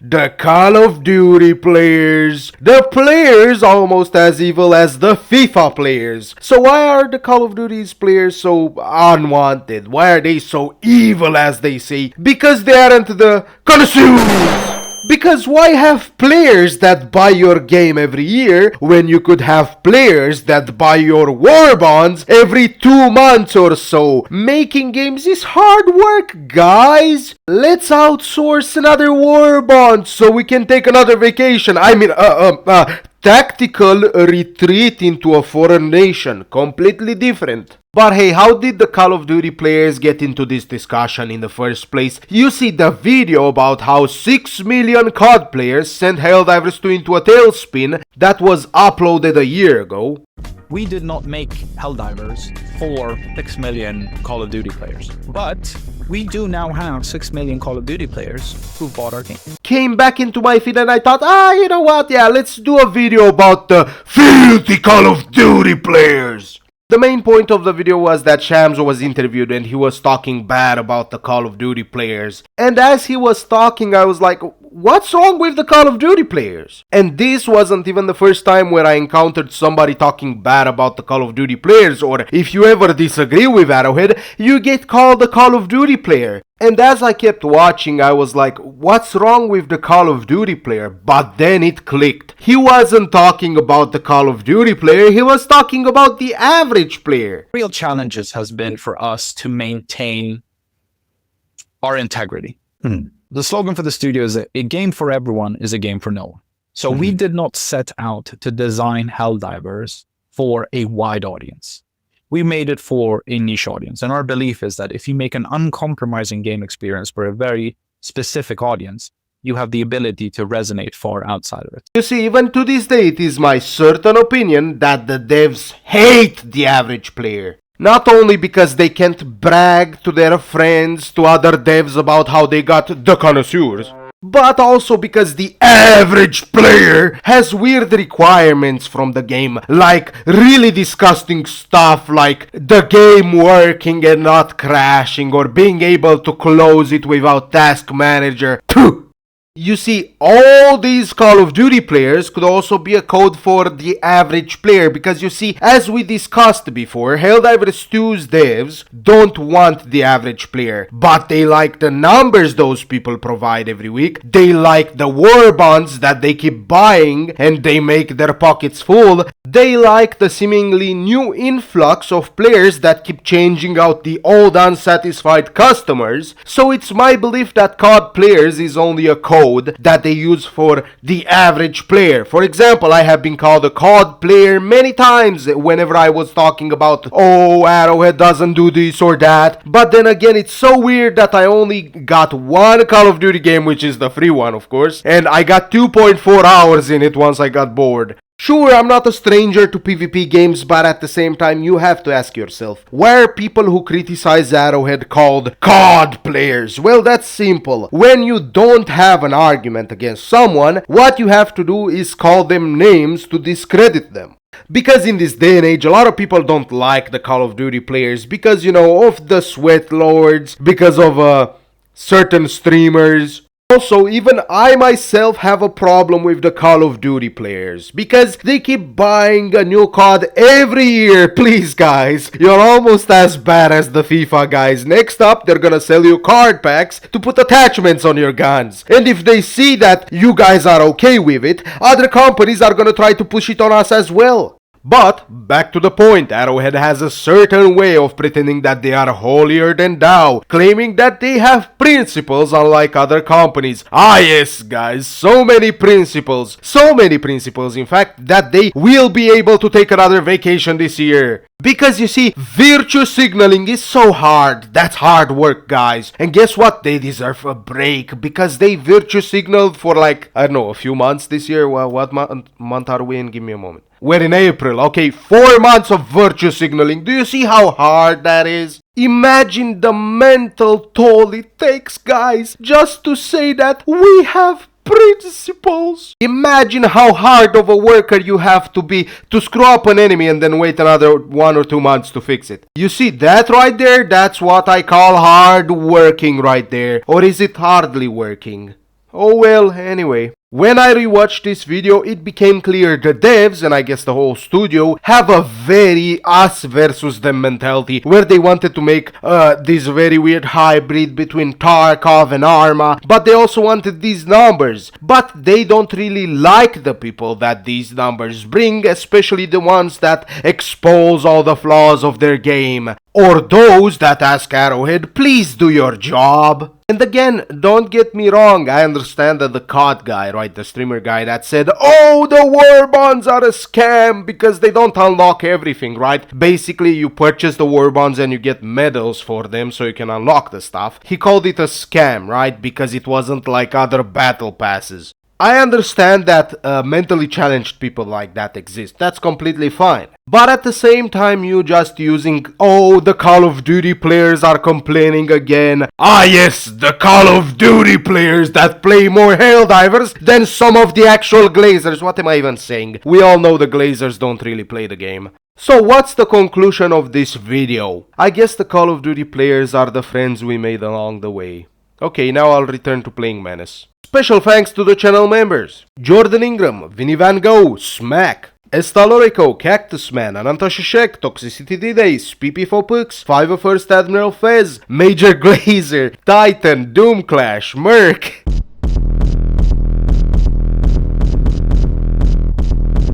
The Call of Duty players. The players almost as evil as the FIFA players. So why are the Call of Duty's players so unwanted? Why are they so evil as they say? Because they aren't the connoisseurs. Because why have players that buy your game every year when you could have players that buy your warbonds every 2 months or so? Making games is hard work, guys. Let's outsource another warbond so we can take another vacation. Tactical retreat into a foreign nation. Completely different. But hey, how did the Call of Duty players get into this discussion in the first place? You see the video about how 6 million COD players sent Helldivers 2 into a tailspin that was uploaded a year ago. We did not make Helldivers for 6 million Call of Duty players, but we do now have 6 million Call of Duty players who bought our game. Came back into my feed and I thought, you know what, yeah, let's do a video about the filthy Call of Duty players. The main point of the video was that Shams was interviewed and he was talking bad about the Call of Duty players. And as he was talking, I was like, what's wrong with the Call of Duty players? And this wasn't even the first time where I encountered somebody talking bad about the Call of Duty players, or if you ever disagree with Arrowhead, you get called a Call of Duty player. And as I kept watching, I was like, what's wrong with the Call of Duty player? But then it clicked. He wasn't talking about the Call of Duty player, he was talking about the average player. Real challenges has been for us to maintain our integrity. The slogan for the studio is that a game for everyone is a game for no one. So we did not set out to design Helldivers for a wide audience. We made it for a niche audience. And our belief is that if you make an uncompromising game experience for a very specific audience, you have the ability to resonate far outside of it. You see, even to this day, it is my certain opinion that the devs hate the average player. Not only because they can't brag to their friends, to other devs about how they got the connoisseurs, but also because the average player has weird requirements from the game, like really disgusting stuff like the game working and not crashing, or being able to close it without task manager. You see, all these Call of Duty players could also be a code for the average player, because you see, as we discussed before, Helldivers 2's devs don't want the average player, but they like the numbers those people provide every week, they like the warbonds that they keep buying and they make their pockets full, they like the seemingly new influx of players that keep changing out the old unsatisfied customers. So it's my belief that COD players is only a code that they use for the average player. For example, I have been called a COD player many times whenever I was talking about, oh, Arrowhead doesn't do this or that. But then again, it's so weird that I only got one Call of Duty game, which is the free one, of course, and I got 2.4 hours in it once I got bored. Sure, I'm not a stranger to PvP games, but at the same time, you have to ask yourself, why are people who criticize Arrowhead called COD players? Well, that's simple. When you don't have an argument against someone, what you have to do is call them names to discredit them. Because in this day and age, a lot of people don't like the Call of Duty players because, you know, of the sweat lords, because of certain streamers. Also, even I myself have a problem with the Call of Duty players, because they keep buying a new COD every year. Please guys, you're almost as bad as the FIFA guys. Next up, they're gonna sell you card packs to put attachments on your guns. And if they see that you guys are okay with it, other companies are gonna try to push it on us as well. But, back to the point, Arrowhead has a certain way of pretending that they are holier than thou, claiming that they have principles unlike other companies. Ah yes, guys, so many principles in fact, that they will be able to take another vacation this year. Because you see, virtue signaling is so hard. That's hard work, guys. And guess what? They deserve a break because they virtue signaled for like, I don't know, a few months this year. Well, what month are we in? Give me a moment. We're in April. Okay, 4 months of virtue signaling. Do you see how hard that is? Imagine the mental toll it takes, guys, just to say that we have principles. Imagine how hard of a worker you have to be to screw up an enemy and then wait another 1 or 2 months to fix it. You see that right there? That's what I call hard working right there. Or is it hardly working? Oh well, anyway. When I rewatched this video, it became clear the devs, and I guess the whole studio, have a very us versus them mentality, where they wanted to make this very weird hybrid between Tarkov and Arma, but they also wanted these numbers. But they don't really like the people that these numbers bring, especially the ones that expose all the flaws of their game. Or those that ask Arrowhead, please do your job. And again, don't get me wrong, I understand that the COD guy, right, the streamer guy that said, oh, the warbonds are a scam because they don't unlock everything, right? Basically, you purchase the warbonds and you get medals for them so you can unlock the stuff. He called it a scam, right, because it wasn't like other battle passes. I understand that mentally challenged people like that exist. That's completely fine. But at the same time, you just using, oh, the Call of Duty players are complaining again. Ah yes, the Call of Duty players that play more Helldivers than some of the actual Glazers. What am I even saying? We all know the Glazers don't really play the game. So what's the conclusion of this video? I guess the Call of Duty players are the friends we made along the way. Okay, now I'll return to playing Menace. Special thanks to the channel members: Jordan Ingram, Vinny Van Gogh, Smack, Estalorico, Cactus Man, Anantashishek, Toxicity D-Days, PP4Pux, 5 First Admiral Fez, Major Glazer, Titan, Doomclash, Merc.